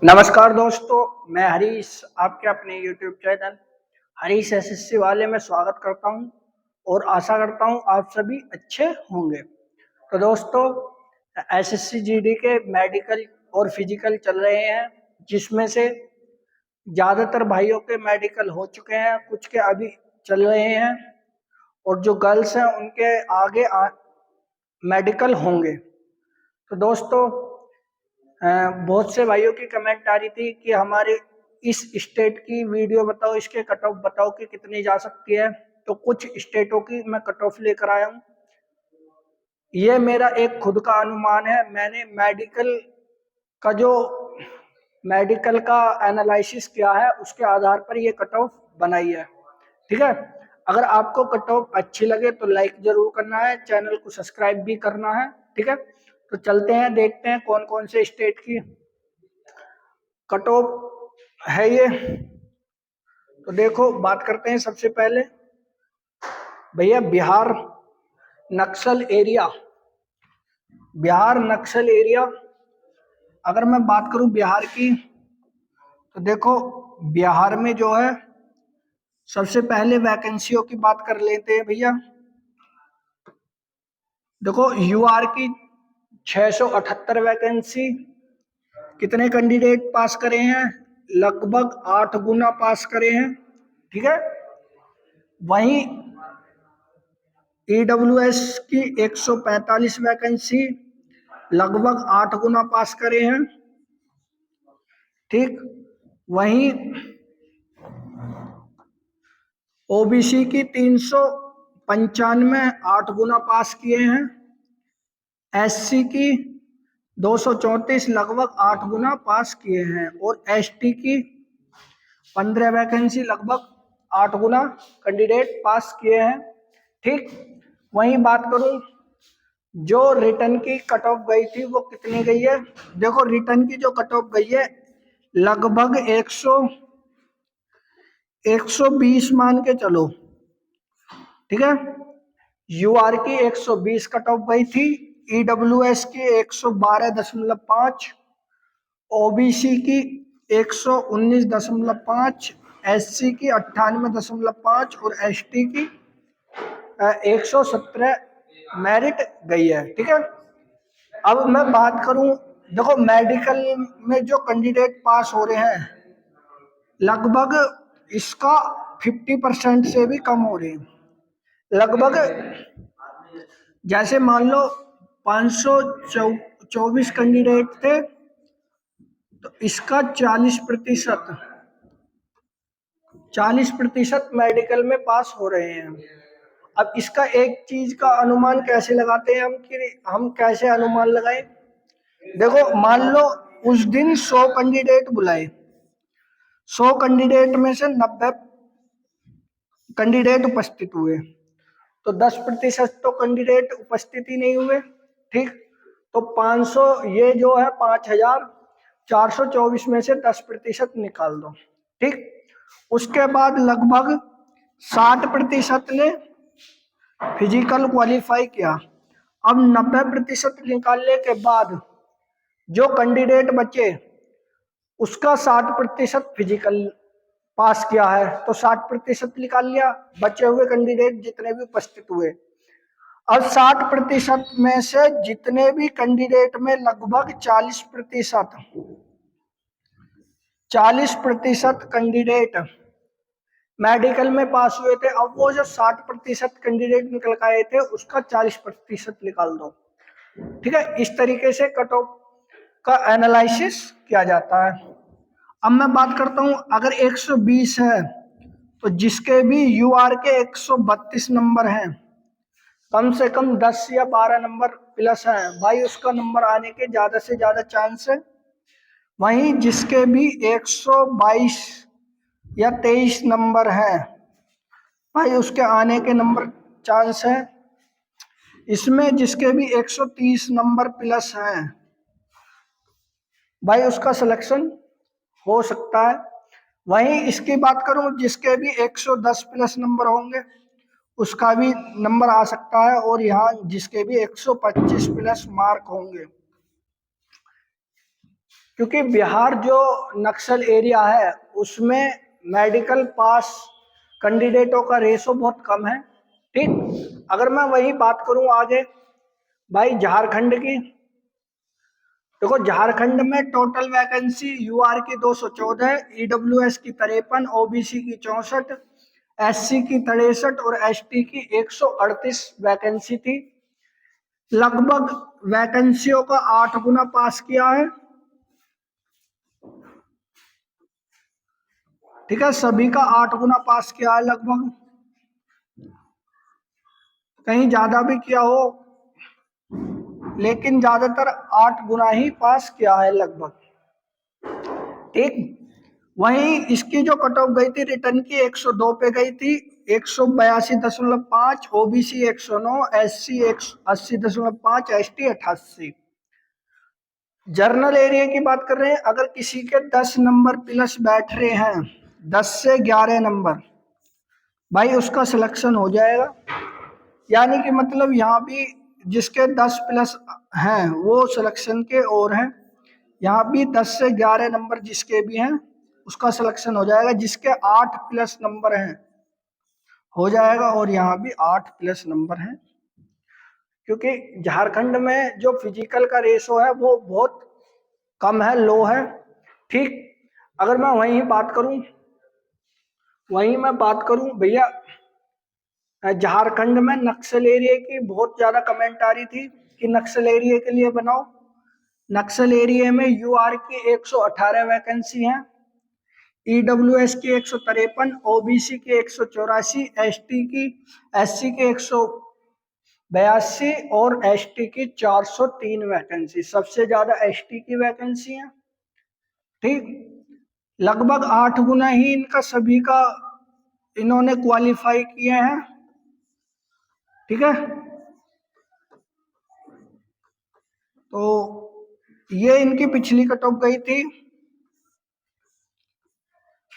नमस्कार दोस्तों, मैं हरीश आपके अपने YouTube चैनल हरीश एसएससी वाले में स्वागत करता हूं और आशा करता हूं आप सभी अच्छे होंगे। तो दोस्तों, एसएससी जीडी के मेडिकल और फिजिकल चल रहे हैं, जिसमें से ज़्यादातर भाइयों के मेडिकल हो चुके हैं, कुछ के अभी चल रहे हैं और जो गर्ल्स हैं उनके आगे मेडिकल होंगे। तो दोस्तों, बहुत से भाइयों की कमेंट आ रही थी कि हमारे इस स्टेट की वीडियो बताओ, इसके कट ऑफ बताओ कि कितनी जा सकती है। तो कुछ स्टेटों की मैं कट ऑफ लेकर आया हूँ। ये मेरा एक खुद का अनुमान है। मैंने मेडिकल का एनालिसिस किया है, उसके आधार पर ये कट ऑफ बनाई है। ठीक है, अगर आपको कट ऑफ अच्छी लगे तो लाइक जरूर करना है, चैनल को सब्सक्राइब भी करना है। ठीक है, तो चलते हैं, देखते हैं कौन कौन से स्टेट की कट ऑफ है ये। तो देखो, बात करते हैं सबसे पहले भैया बिहार नक्सल एरिया। अगर मैं बात करूं बिहार की, तो देखो बिहार में जो है सबसे पहले वैकेंसियों की बात कर लेते हैं भैया। देखो यूआर की 678 वैकेंसी। कितने कैंडिडेट पास करे हैं? लगभग 8 गुना पास करे हैं। ठीक है, वहीं ईडब्ल्यूएस की 145 वैकेंसी, लगभग 8 गुना पास करे हैं। ठीक, वहीं ओबीसी की 395, 8 गुना पास किए हैं। एससी की 234, लगभग 8 गुना पास किए हैं। और एसटी की 15 वैकेंसी, लगभग 8 गुना कैंडिडेट पास किए हैं। ठीक, वहीं बात करूं जो रिटर्न की कट ऑफ गई थी वो कितनी गई है। देखो रिटर्न की जो कट ऑफ गई है लगभग 120 मान के चलो। ठीक है, यूआर की 120 कट ऑफ गई थी, ईडब्ल्यूएस की 112.5, ओबीसी की 119.5, एससी की 98.5 और एसटी की 117 मेरिट गई है। ठीक है, अब मैं बात करूं, देखो मेडिकल में जो कैंडिडेट पास हो रहे हैं लगभग इसका 50% से भी कम हो रहे हैं। लगभग जैसे मान लो 524 कैंडिडेट थे, तो इसका 40% मेडिकल में पास हो रहे हैं। अब इसका एक चीज का अनुमान कैसे लगाते हैं हम, कि हम कैसे अनुमान लगाएं। देखो मान लो उस दिन 100 कैंडिडेट बुलाए, 100 कैंडिडेट में से 90 कैंडिडेट उपस्थित हुए, तो 10% तो कैंडिडेट उपस्थित ही नहीं हुए। ठीक, तो 500, ये जो है 5424 में से 10% निकाल दो। ठीक, उसके बाद लगभग 60% ने फिजिकल क्वालिफाई किया। अब 90% निकालने के बाद जो कैंडिडेट बचे उसका 60% फिजिकल पास किया है, तो 60% निकाल लिया। बचे हुए कैंडिडेट जितने भी उपस्थित हुए, अब 60% में से जितने भी कैंडिडेट में लगभग 40% कैंडिडेट मेडिकल में पास हुए थे। अब वो जो 60% कैंडिडेट निकल के आए थे उसका 40% निकाल दो। ठीक है, इस तरीके से कट ऑफ का एनालिसिस किया जाता है। अब मैं बात करता हूं, अगर 120 है तो जिसके भी यूआर के 132 नंबर हैं, कम से कम 10 या 12 नंबर प्लस है भाई, उसका नंबर आने के ज्यादा से ज्यादा चांस है। वहीं जिसके भी 122 या 23 नंबर है भाई, उसके आने के नंबर चांस है। इसमें जिसके भी 130 नंबर प्लस हैं भाई, उसका सिलेक्शन हो सकता है। वहीं इसकी बात करूं, जिसके भी 110 प्लस नंबर होंगे उसका भी नंबर आ सकता है। और यहाँ जिसके भी 125 प्लस मार्क होंगे, क्योंकि बिहार जो नक्सल एरिया है उसमें मेडिकल पास कैंडिडेटों का रेशो बहुत कम है। ठीक, अगर मैं वही बात करूं आगे भाई झारखंड की, देखो झारखंड में टोटल वैकेंसी यूआर की 214, ईडब्ल्यूएस की 53, ओबीसी की 64, एससी की 63 और एसटी की 138 वैकेंसी थी। लगभग वैकेंसियों का 8 गुना पास किया है। ठीक है, सभी का 8 गुना पास किया है लगभग, कहीं ज्यादा भी किया हो, लेकिन ज्यादातर 8 गुना ही पास किया है लगभग। ठीक, वहीं इसकी जो कट ऑफ गई थी रिटर्न की 102 पे गई थी, 182.5, OBC 109, SC 80.5, ST 88। Journal area की बात कर रहे हैं, अगर किसी के 10 नंबर प्लस बैठ रहे हैं, 10 से 11 नंबर, भाई उसका सिलेक्शन हो जाएगा। यानी कि मतलब यहाँ भी जिसके 10 प्लस हैं वो सिलेक्शन के और हैं, यहाँ भी 10 से 11 नंबर जिसके भी हैं उसका सिलेक्शन हो जाएगा। जिसके 8 प्लस नंबर हैं हो जाएगा, और यहाँ भी 8 प्लस नंबर हैं, क्योंकि झारखंड में जो फिजिकल का रेशो है वो बहुत कम है, लो है। ठीक, अगर मैं वहीं मैं बात करूं भैया, झारखंड में नक्सल एरिया की बहुत ज्यादा कमेंट आ रही थी कि नक्सल एरिया के लिए बनाओ। नक्सल एरिया में यूआर की 118 वैकेंसी है, ईडब्ल्यूएस की 153, ओबीसी की 184, एससी की 182 और एसटी की 403 वैकेंसी। सबसे ज्यादा एसटी की वैकेंसी है। ठीक, लगभग 8 गुना ही इनका सभी का इन्होंने क्वालिफाई किए हैं। ठीक है, तो ये इनकी पिछली कट ऑफ गई थी।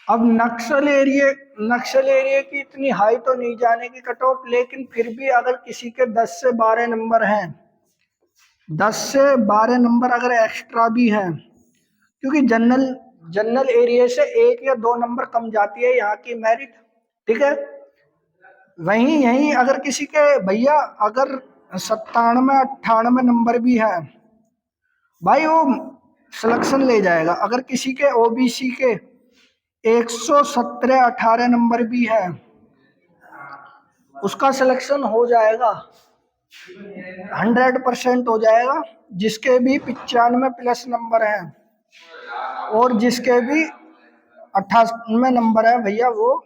अब नक्सल एरिया की इतनी हाई तो नहीं जाने की कट ऑफ, लेकिन फिर भी अगर किसी के 10 से 12 नंबर हैं, 10 से 12 नंबर अगर एक्स्ट्रा भी हैं, क्योंकि जनरल एरिया से 1 या 2 नंबर कम जाती है यहाँ की मेरिट। ठीक है, वहीं यहीं अगर किसी के भैया अगर 97 98 नंबर भी है, भाई वो सिलेक्शन ले जाएगा। अगर किसी के ओबीसी के 117 18 नंबर भी है, उसका सिलेक्शन हो जाएगा, 100% हो जाएगा। जिसके भी 95 प्लस नंबर हैं और जिसके भी 98 नंबर है भैया, वो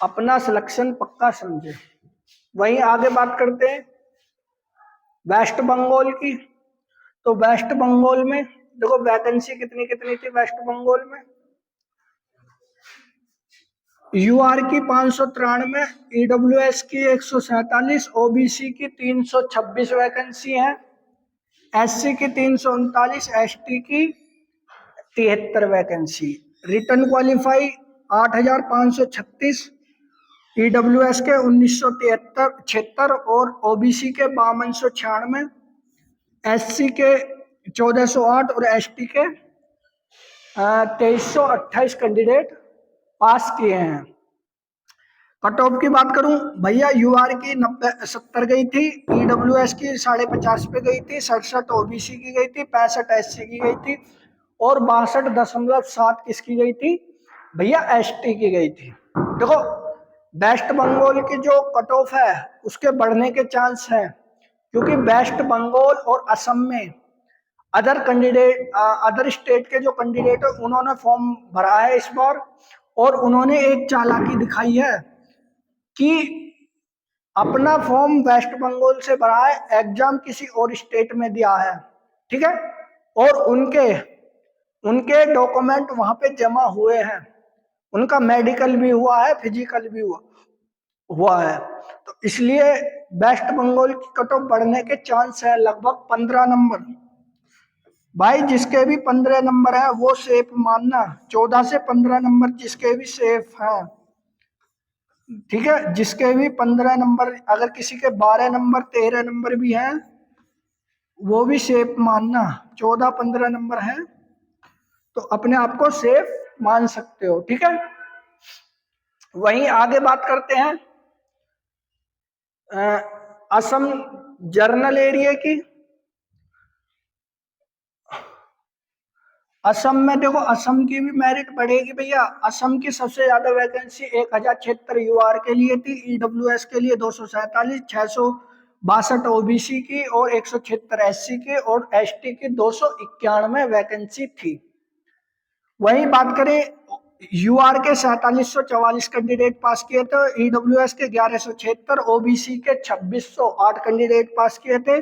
अपना सिलेक्शन पक्का समझे। वहीं आगे बात करते हैं वेस्ट बंगाल की। तो वेस्ट बंगाल में देखो वैकेंसी कितनी कितनी थी वेस्ट बंगाल में। यूआर की 593, ईडब्ल्यूएस की 147, ओबीसी की 326 वैकेंसी है, एससी की 339, एसटी की 73 वैकेंसी। रिटर्न क्वालिफाई 8536, ईडब्ल्यूएस के 1976 और ओबीसी के 5296, एससी के 1408 और एसटी के 2328 कैंडिडेट पास किए हैं। कट ऑफ की बात करूं भैया, यूआर की 70 गई थी, ईडब्ल्यूएस की 50.5 पे गई थी, 67 ओबीसी की गई थी, 65 एससी की गई थी और 62.7 किसकी गई थी भैया, एसटी की गई थी। देखो वेस्ट बंगाल की जो कट ऑफ है उसके बढ़ने के चांस हैं, क्योंकि वेस्ट बंगाल और असम में अदर स्टेट के जो कैंडिडेट है उन्होंने फॉर्म भरा है इस बार, और उन्होंने एक चालाकी दिखाई है कि अपना फॉर्म वेस्ट बंगाल से भरा है, एग्जाम किसी और स्टेट में दिया है। ठीक है, और उनके उनके डॉक्यूमेंट वहां पे जमा हुए हैं, उनका मेडिकल भी हुआ है, फिजिकल भी हुआ है। तो इसलिए वेस्ट बंगाल की कट ऑफ बढ़ने के चांस है लगभग 15 नंबर। भाई जिसके भी 15 नंबर है वो सेफ मानना, 14 से 15 नंबर जिसके भी सेफ है। ठीक है, जिसके भी 15 नंबर, अगर किसी के 12 नंबर 13 नंबर भी हैं वो भी सेफ मानना। 14-15 नंबर है तो अपने आप को सेफ मान सकते हो, ठीक है। वहीं आगे बात करते हैं असम जर्नल एरिया की। असम में देखो, असम की भी मेरिट बढ़ेगी भैया। असम की सबसे ज्यादा वैकेंसी 1076 यूआर के लिए थी, ईडब्ल्यूएस के लिए 247, 662 ओबीसी की और 176 एससी की और एसटी की 291 वैकेंसी थी। वहीं बात करें यूआर के 4744 कैंडिडेट पास किए थे, ईडब्ल्यूएस के 1176, ओबीसी के 2608 कैंडिडेट पास किए थे,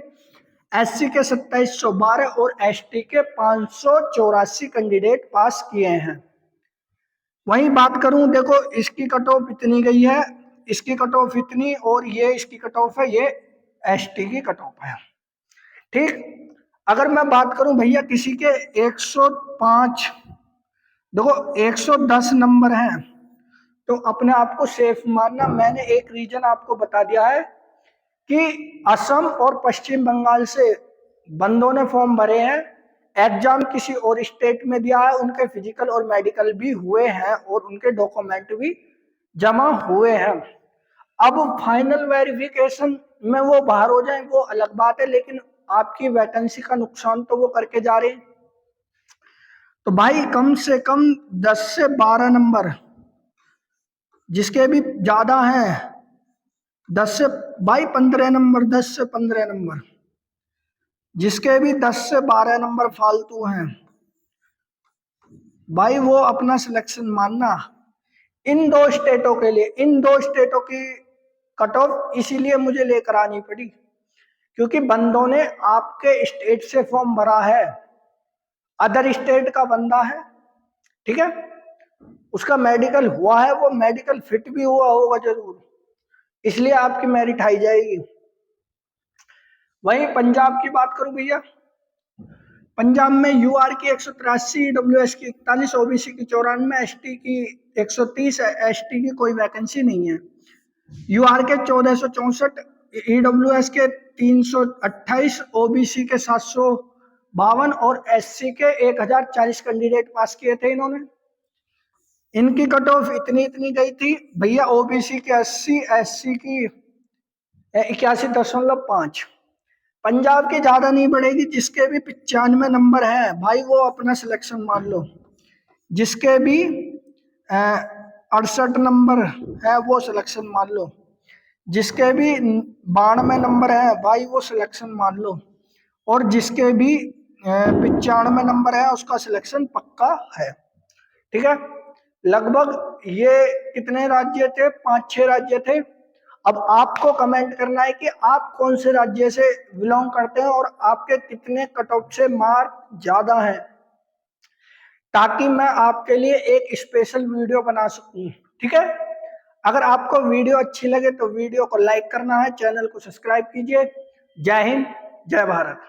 एससी के 2712 और एसटी के 584 कैंडिडेट पास किए हैं। वहीं बात करूं, देखो इसकी कट ऑफ इतनी गई है, इसकी कट ऑफ इतनी, और ये इसकी कट ऑफ है, ये एसटी की कट ऑफ है, ठीक। अगर मैं बात करूं भैया किसी के 105, देखो 110 नंबर हैं तो अपने आप को सेफ मानना। मैंने एक रीजन आपको बता दिया है कि असम और पश्चिम बंगाल से बंदों ने फॉर्म भरे हैं, एग्जाम किसी और स्टेट में दिया है, उनके फिजिकल और मेडिकल भी हुए हैं और उनके डॉक्यूमेंट भी जमा हुए हैं। अब फाइनल वेरिफिकेशन में वो बाहर हो जाए वो अलग बात है, लेकिन आपकी वैकेंसी का नुकसान तो वो करके जा रहे हैं। तो भाई कम से कम 10 से 12 नंबर, जिसके भी ज्यादा हैं 10 से भाई 15 नंबर, 10 से 15 नंबर, जिसके भी 10 से 12 नंबर फालतू हैं भाई वो अपना सिलेक्शन मानना। इन दो स्टेटों के लिए, इन दो स्टेटों की कट ऑफ इसीलिए मुझे लेकर आनी पड़ी क्योंकि बंदों ने आपके स्टेट से फॉर्म भरा है, अदर स्टेट का बंदा है, ठीक है, उसका मेडिकल हुआ है, वो मेडिकल फिट भी हुआ होगा जरूर, इसलिए आपकी मेरिट आई जाएगी। वहीं पंजाब की बात करूं भैया, पंजाब में यूआर की 183, डब्ल्यूएस की 41, ओबीसी की 94, एसटी की 130, एसटी की कोई वैकेंसी नहीं है। यूआर के 1464, ईडब्ल्यूएस के 328, ओबीसी के 752 और एससी के 1040 कैंडिडेट पास किए थे इन्होंने। इनकी कट ऑफ इतनी इतनी गई थी भैया, ओबीसी के 80, एससी की 81.5। पंजाब की ज्यादा नहीं बढ़ेगी, जिसके भी 95 नंबर है भाई वो अपना सिलेक्शन मान लो, जिसके भी 68 नंबर है वो सिलेक्शन मान लो, जिसके भी 92 नंबर है भाई वो सिलेक्शन मान लो, और जिसके भी 95 नंबर है उसका सिलेक्शन पक्का है, ठीक है। लगभग ये कितने राज्य थे, 5-6 राज्य थे। अब आपको कमेंट करना है कि आप कौन से राज्य से बिलोंग करते हैं और आपके कितने कट ऑफ से मार्क ज्यादा हैं, ताकि मैं आपके लिए एक स्पेशल वीडियो बना सकूं, ठीक है। अगर आपको वीडियो अच्छी लगे तो वीडियो को लाइक करना है, चैनल को सब्सक्राइब कीजिए। जय हिंद, जय भारत।